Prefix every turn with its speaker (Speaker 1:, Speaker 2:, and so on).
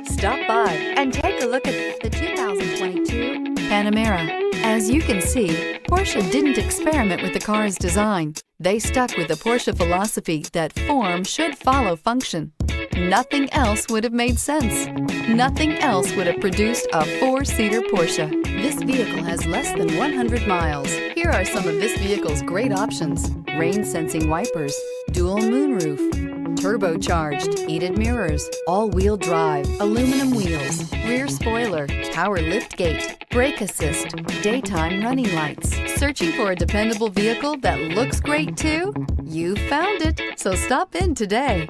Speaker 1: Stop by and take a look at the 2022 Panamera. As you can see, Porsche didn't experiment with the car's design. They stuck with the Porsche philosophy that form should follow function. Nothing else would have made sense. Nothing else would have produced a four-seater Porsche. This vehicle has less than 100 miles. Here are some of this vehicle's great options: rain-sensing wipers, dual moonroof, turbocharged, heated mirrors, all-wheel drive, aluminum wheels, rear spoiler, power liftgate, brake assist, daytime running lights. Searching for a dependable vehicle that looks great too? You found it, so stop in today.